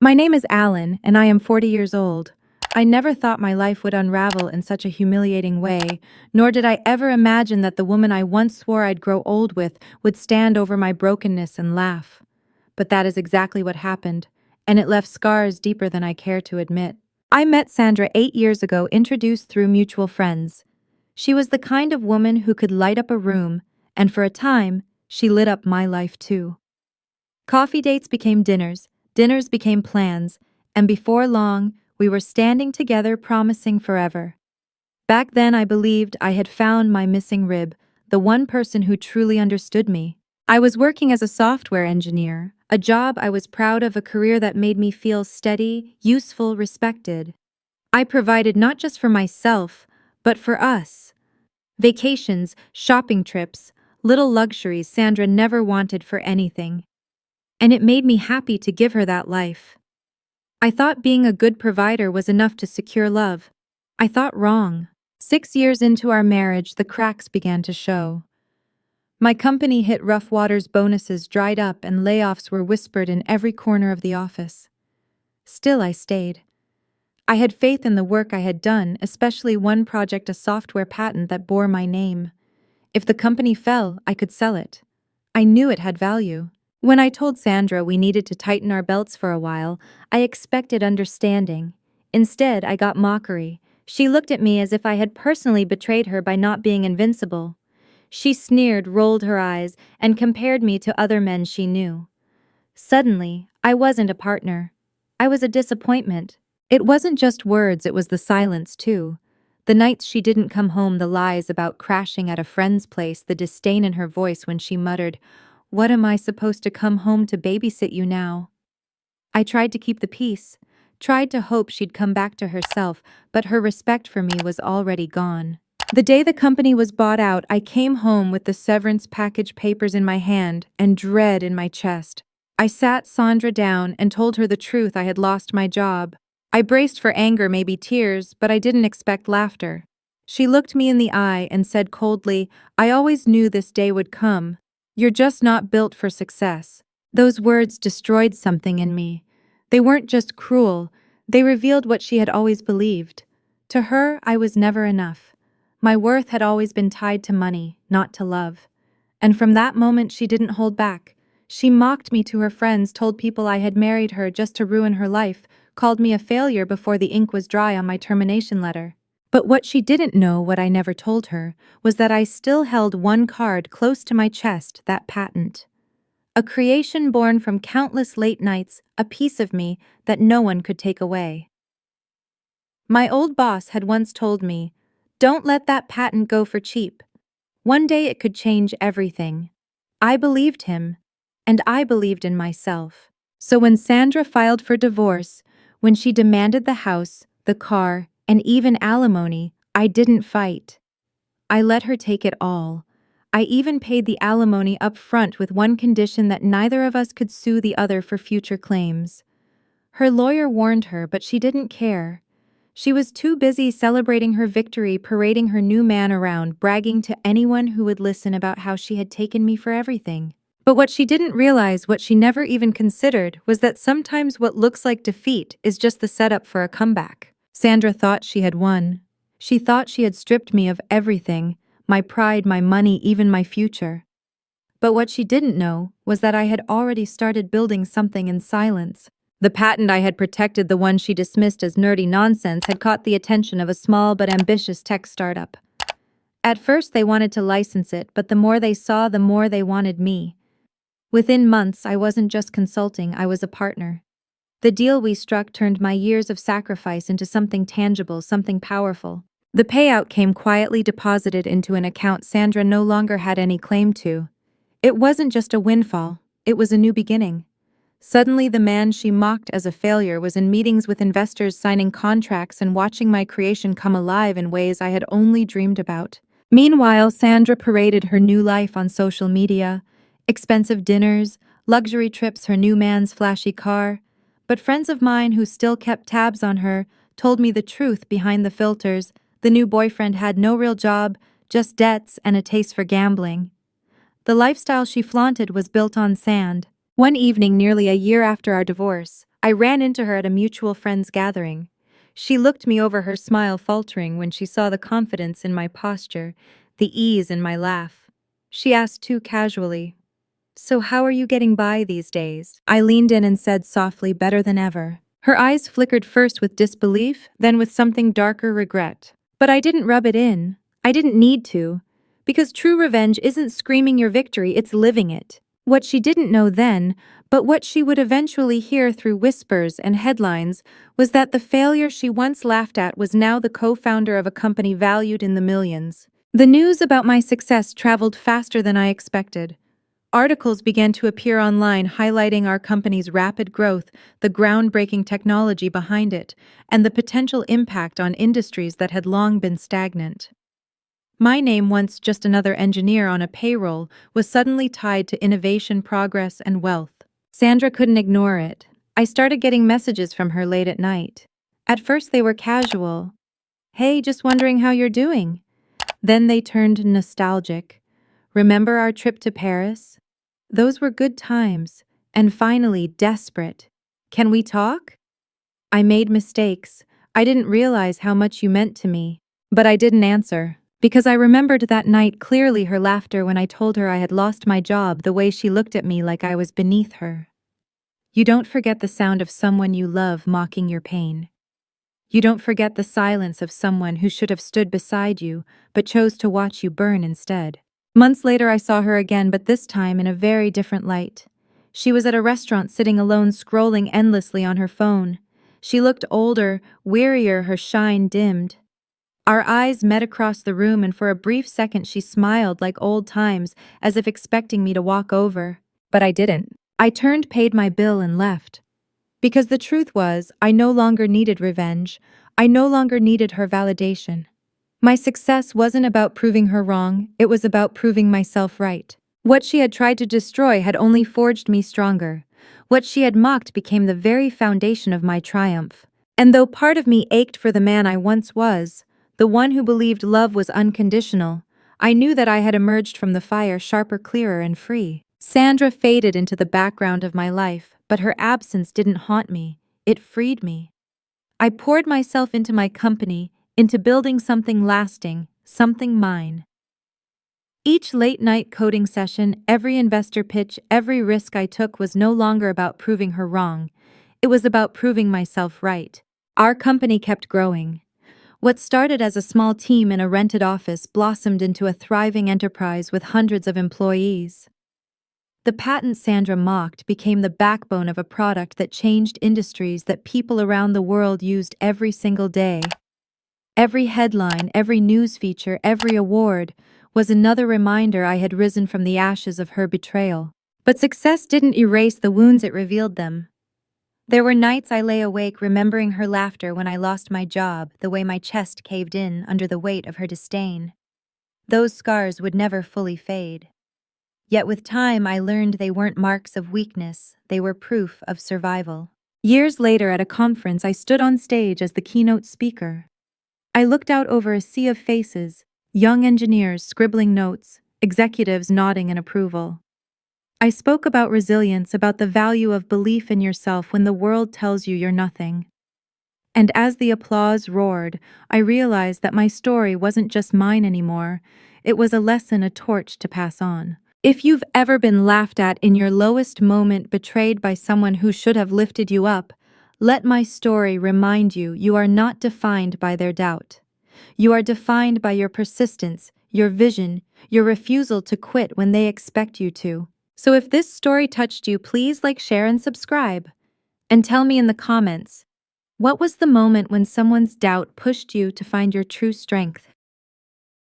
My name is Alan, and I am 40 years old. I never thought my life would unravel in such a humiliating way, nor did I ever imagine that the woman I once swore I'd grow old with would stand over my brokenness and laugh. But that is exactly what happened, and it left scars deeper than I care to admit. I met Sandra 8 years ago, introduced through mutual friends. She was the kind of woman who could light up a room, and for a time, she lit up my life too. Coffee dates became dinners, dinners became plans, and before long, we were standing together promising forever. Back then, I believed I had found my missing rib, the one person who truly understood me. I was working as a software engineer, a job I was proud of, a career that made me feel steady, useful, respected. I provided not just for myself, but for us. Vacations, shopping trips, little luxuries Sandra never wanted for anything. And it made me happy to give her that life. I thought being a good provider was enough to secure love. I thought wrong. 6 years into our marriage, the cracks began to show. My company hit rough waters, bonuses dried up, and layoffs were whispered in every corner of the office. Still, I stayed. I had faith in the work I had done, especially one project, a software patent that bore my name. If the company fell, I could sell it. I knew it had value. When I told Sandra we needed to tighten our belts for a while, I expected understanding. Instead, I got mockery. She looked at me as if I had personally betrayed her by not being invincible. She sneered, rolled her eyes, and compared me to other men she knew. Suddenly, I wasn't a partner. I was a disappointment. It wasn't just words, it was the silence too. The nights she didn't come home, the lies about crashing at a friend's place, the disdain in her voice when she muttered, "What am I supposed to come home to babysit you now?" I tried to keep the peace, tried to hope she'd come back to herself, but her respect for me was already gone. The day the company was bought out, I came home with the severance package papers in my hand and dread in my chest. I sat Sandra down and told her the truth: I had lost my job. I braced for anger, maybe tears, but I didn't expect laughter. She looked me in the eye and said coldly, "I always knew this day would come. You're just not built for success." Those words destroyed something in me. They weren't just cruel, they revealed what she had always believed. To her, I was never enough. My worth had always been tied to money, not to love. And from that moment, she didn't hold back. She mocked me to her friends, told people I had married her just to ruin her life, called me a failure before the ink was dry on my termination letter. But what she didn't know, what I never told her, was that I still held one card close to my chest, that patent. A creation born from countless late nights, a piece of me that no one could take away. My old boss had once told me, "Don't let that patent go for cheap. One day it could change everything." I believed him, and I believed in myself. So when Sandra filed for divorce, when she demanded the house, the car, and even alimony, I didn't fight. I let her take it all. I even paid the alimony up front with one condition: that neither of us could sue the other for future claims. Her lawyer warned her, but she didn't care. She was too busy celebrating her victory, parading her new man around, bragging to anyone who would listen about how she had taken me for everything. But what she didn't realize, what she never even considered, was that sometimes what looks like defeat is just the setup for a comeback. Sandra thought she had won. She thought she had stripped me of everything, my pride, my money, even my future. But what she didn't know was that I had already started building something in silence. The patent I had protected, the one she dismissed as nerdy nonsense, had caught the attention of a small but ambitious tech startup. At first they wanted to license it, but the more they saw, the more they wanted me. Within months, I wasn't just consulting, I was a partner. The deal we struck turned my years of sacrifice into something tangible, something powerful. The payout came quietly, deposited into an account Sandra no longer had any claim to. It wasn't just a windfall, it was a new beginning. Suddenly, the man she mocked as a failure was in meetings with investors, signing contracts and watching my creation come alive in ways I had only dreamed about. Meanwhile, Sandra paraded her new life on social media: expensive dinners, luxury trips, her new man's flashy car. But friends of mine who still kept tabs on her told me the truth behind the filters. The new boyfriend had no real job, just debts and a taste for gambling. The lifestyle she flaunted was built on sand. One evening, nearly a year after our divorce, I ran into her at a mutual friend's gathering. She looked me over, her smile faltering when she saw the confidence in my posture, the ease in my laugh. She asked too casually, "So how are you getting by these days?" I leaned in and said softly, "Better than ever." Her eyes flickered first with disbelief, then with something darker, regret. But I didn't rub it in. I didn't need to. Because true revenge isn't screaming your victory, it's living it. What she didn't know then, but what she would eventually hear through whispers and headlines, was that the failure she once laughed at was now the co-founder of a company valued in the millions. The news about my success traveled faster than I expected. Articles began to appear online highlighting our company's rapid growth, the groundbreaking technology behind it, and the potential impact on industries that had long been stagnant. My name, once just another engineer on a payroll, was suddenly tied to innovation, progress, and wealth. Sandra couldn't ignore it. I started getting messages from her late at night. At first they were casual. "Hey, just wondering how you're doing." Then they turned nostalgic. "Remember our trip to Paris? Those were good times." And finally, desperate. "Can we talk?" I made mistakes. I didn't realize how much you meant to me. But I didn't answer. Because I remembered that night clearly, her laughter when I told her I had lost my job, the way she looked at me like I was beneath her. You don't forget the sound of someone you love mocking your pain. You don't forget the silence of someone who should have stood beside you, but chose to watch you burn instead. Months later I saw her again, but this time in a very different light. She was at a restaurant sitting alone, scrolling endlessly on her phone. She looked older, wearier, her shine dimmed. Our eyes met across the room, and for a brief second she smiled like old times, as if expecting me to walk over. But I didn't. I turned, paid my bill, and left. Because the truth was, I no longer needed revenge. I no longer needed her validation. My success wasn't about proving her wrong, it was about proving myself right. What she had tried to destroy had only forged me stronger. What she had mocked became the very foundation of my triumph. And though part of me ached for the man I once was, the one who believed love was unconditional, I knew that I had emerged from the fire sharper, clearer, and free. Sandra faded into the background of my life, but her absence didn't haunt me, it freed me. I poured myself into my company, into building something lasting, something mine. Each late-night coding session, every investor pitch, every risk I took was no longer about proving her wrong. It was about proving myself right. Our company kept growing. What started as a small team in a rented office blossomed into a thriving enterprise with hundreds of employees. The patent Sandra mocked became the backbone of a product that changed industries that people around the world used every single day. Every headline, every news feature, every award was another reminder I had risen from the ashes of her betrayal. But success didn't erase the wounds, it revealed them. There were nights I lay awake remembering her laughter when I lost my job, the way my chest caved in under the weight of her disdain. Those scars would never fully fade. Yet with time I learned they weren't marks of weakness, they were proof of survival. Years later at a conference I stood on stage as the keynote speaker. I looked out over a sea of faces, young engineers scribbling notes, executives nodding in approval. I spoke about resilience, about the value of belief in yourself when the world tells you you're nothing. And as the applause roared, I realized that my story wasn't just mine anymore. It was a lesson, a torch to pass on. If you've ever been laughed at in your lowest moment, betrayed by someone who should have lifted you up, let my story remind you you are not defined by their doubt. You are defined by your persistence, your vision, your refusal to quit when they expect you to. So if this story touched you, please like, share, and subscribe. And tell me in the comments, what was the moment when someone's doubt pushed you to find your true strength?